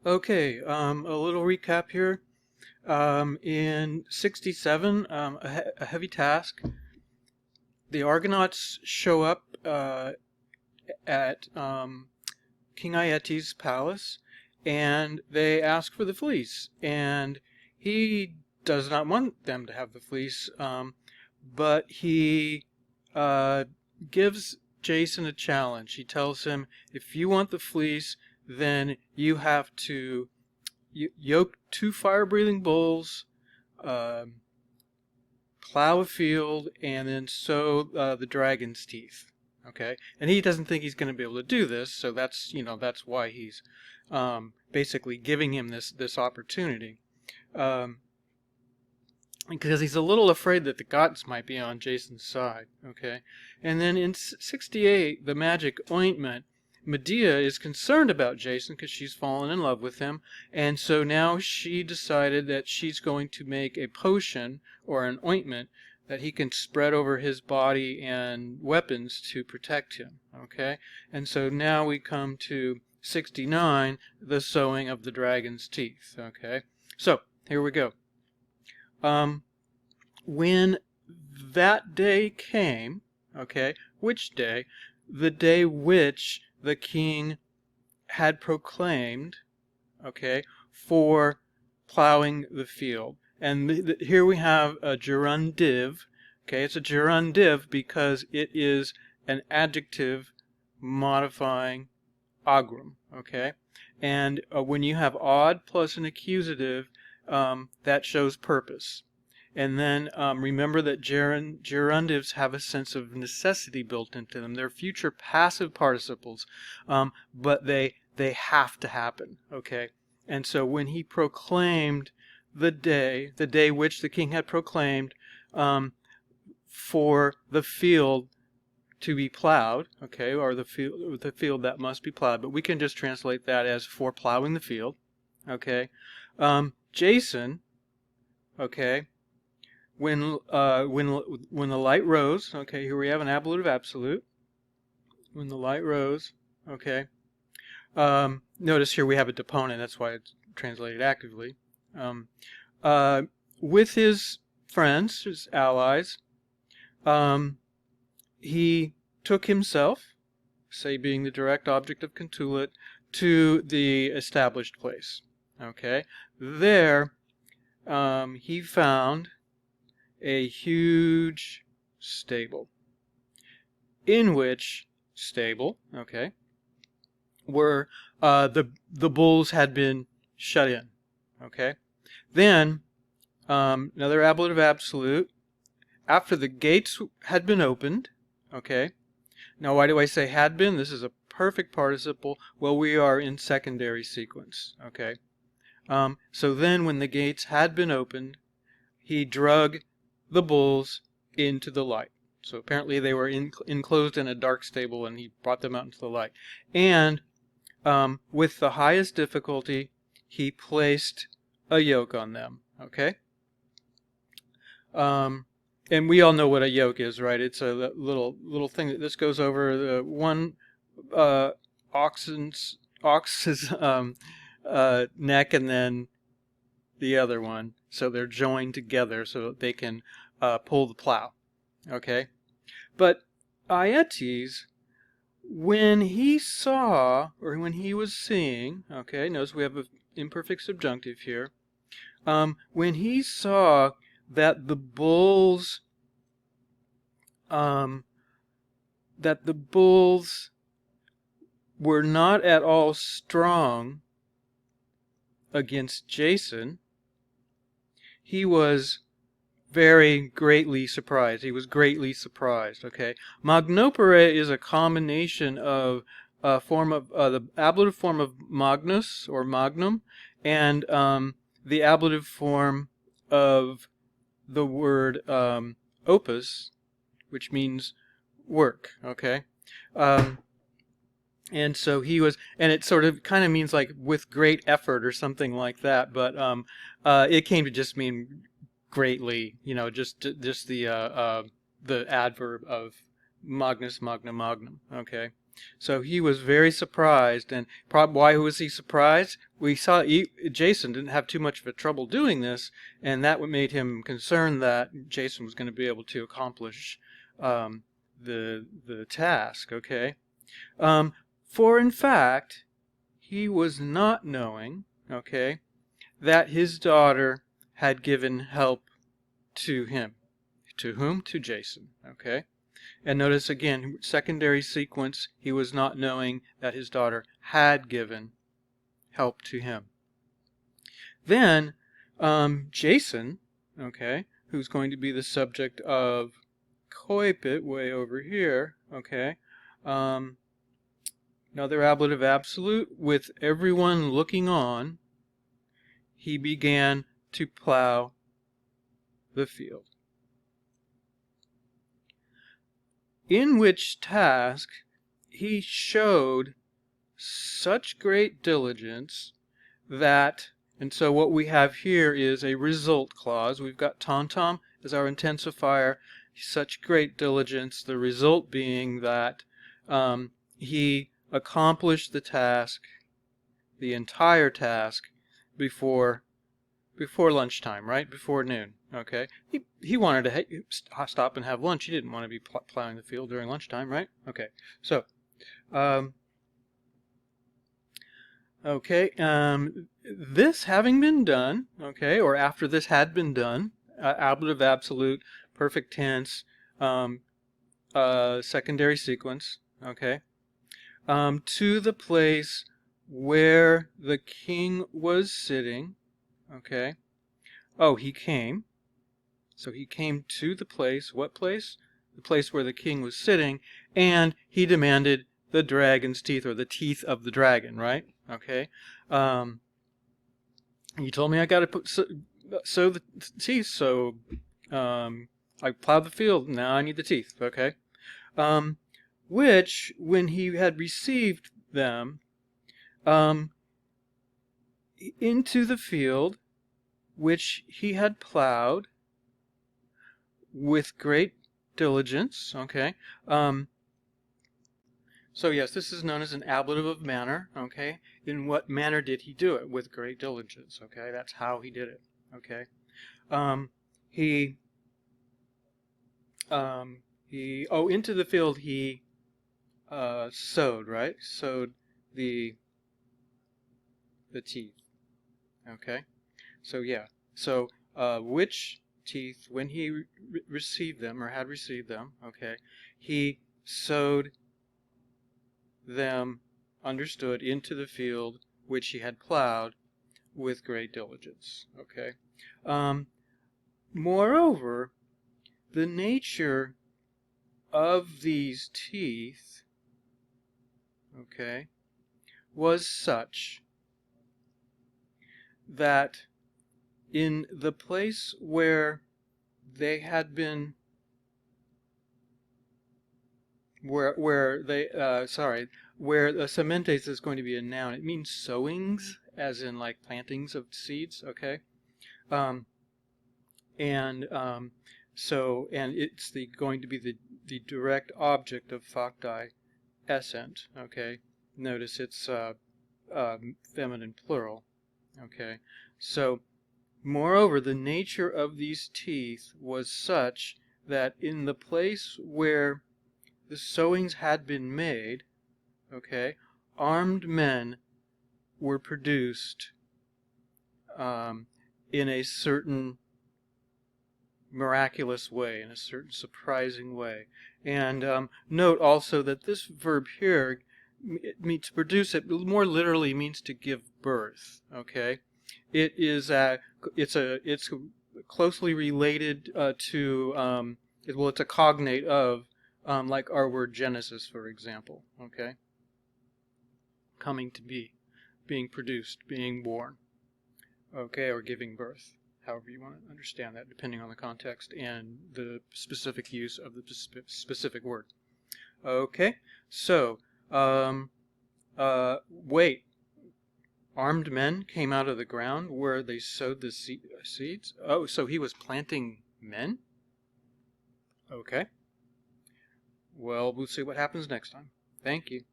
Okay, a little recap here. In 67, a heavy task, the Argonauts show up at King Aietes' palace, and they ask for the fleece. And he does not want them to have the fleece, but he uh, gives Jason a challenge. He tells him, if you want the fleece, then you have to yoke two fire-breathing bulls, um, plow a field, and then sow the dragon's teeth. Okay, and he doesn't think he's going to be able to do this, so that's why he's basically giving him this opportunity, um, because he's a little afraid that the gods might be on Jason's side. Okay, and then in 68, the magic ointment. Medea is concerned about Jason because she's fallen in love with him, and so now she decided that she's going to make a potion or an ointment that he can spread over his body and weapons to protect him. Okay, and so now we come to 69, the sowing of the dragon's teeth. Okay, so here we go. When that day came, okay, which day? The day which the king had proclaimed, okay, for plowing the field. And here we have a gerundive. Okay, it's a gerundive because it is an adjective modifying agrum. Okay, and when you have odd plus an accusative, that shows purpose. And then remember that gerundives have a sense of necessity built into them. They're future passive participles, but they have to happen. Okay, and so when he proclaimed the day which the king had proclaimed for the field to be plowed, okay, or the field that must be plowed, but we can just translate that as for plowing the field. Okay, Jason, okay. When the light rose, okay, here we have an ablative absolute. When the light rose, okay. Notice here we have a deponent, that's why it's translated actively. With his friends, his allies, he took himself, say being the direct object of contulit, to the established place. Okay, there he found a huge stable, in which stable, okay, were the bulls had been shut in. Okay, then another ablative absolute. After the gates had been opened, okay. Now, why do I say had been? This is a perfect participle. Well, we are in secondary sequence. Okay, so then when the gates had been opened, he drug the bulls into the light. So apparently they were enclosed in a dark stable, and he brought them out into the light. And with the highest difficulty, he placed a yoke on them. Okay? And we all know what a yoke is, right? It's a little thing that this goes over the one ox's neck, and then the other one, so they're joined together so that they can pull the plow. Okay, but Aietes, when he saw, or when he was seeing, okay, notice we have an imperfect subjunctive here. When he saw that the bulls, were not at all strong against Jason, he was very greatly surprised. He was greatly surprised. Okay, magnopere is a combination of a form of the ablative form of magnus or magnum, and the ablative form of the word opus, which means work. Okay, and so he was, and it sort of kind of means like with great effort or something like that, but it came to just mean greatly, just the adverb of magnus, magna, magnum. Okay, So he was very surprised, and why was he surprised? We saw Jason didn't have too much of a trouble doing this, and that made him concerned that Jason was going to be able to accomplish the task. Okay, for in fact, he was not knowing, okay, that his daughter had given help to him. To whom? To Jason. Okay. And notice again, secondary sequence, he was not knowing that his daughter had given help to him. Then, Jason, okay, who's going to be the subject of coipit way over here, okay, another ablative absolute, with everyone looking on, he began to plow the field. In which task he showed such great diligence that, and so what we have here is a result clause. We've got tom-tom as our intensifier, such great diligence, the result being that he accomplished the task, the entire task, before lunchtime, right? Before noon, okay? He wanted to stop and have lunch. He didn't want to be plowing the field during lunchtime, right? Okay, so, this having been done, okay, or after this had been done, ablative absolute, perfect tense, secondary sequence, okay, to the place where the king was sitting, okay. Oh, he came. So he came to the place. What place? The place where the king was sitting, and he demanded the dragon's teeth, or the teeth of the dragon, right? Okay. You told me I got to sow the teeth, so I plowed the field. Now I need the teeth, okay? Which, when he had received them, into the field, which he had plowed with great diligence, okay? So yes, this is known as an ablative of manner, okay? In what manner did he do it? With great diligence, okay? That's how he did it, okay? Into the field he sowed, right? Sowed the teeth, okay? So yeah, so which teeth, when he received them, or had received them, okay, he sowed them, understood, into the field which he had plowed with great diligence, okay. Moreover, the nature of these teeth, okay, was such that in the place where they had been, where sementes is going to be a noun. It means sowings, as in like plantings of seeds, okay? And it's going to be the direct object of facti essent, okay? Notice it's feminine plural, okay? So, moreover, the nature of these teeth was such that in the place where the sowings had been made, okay, armed men were produced in a certain miraculous way, in a certain surprising way. And note also that this verb here, it means to produce, it more literally means to give birth, okay? It is it's closely related to it's a cognate of like our word Genesis, for example, okay? Coming to be, being produced, being born, okay, or giving birth, however you want to understand that, depending on the context and the specific use of the specific word. Okay, so wait. Armed men came out of the ground where they sowed the seeds? Oh, so he was planting men? Okay. Well, we'll see what happens next time. Thank you.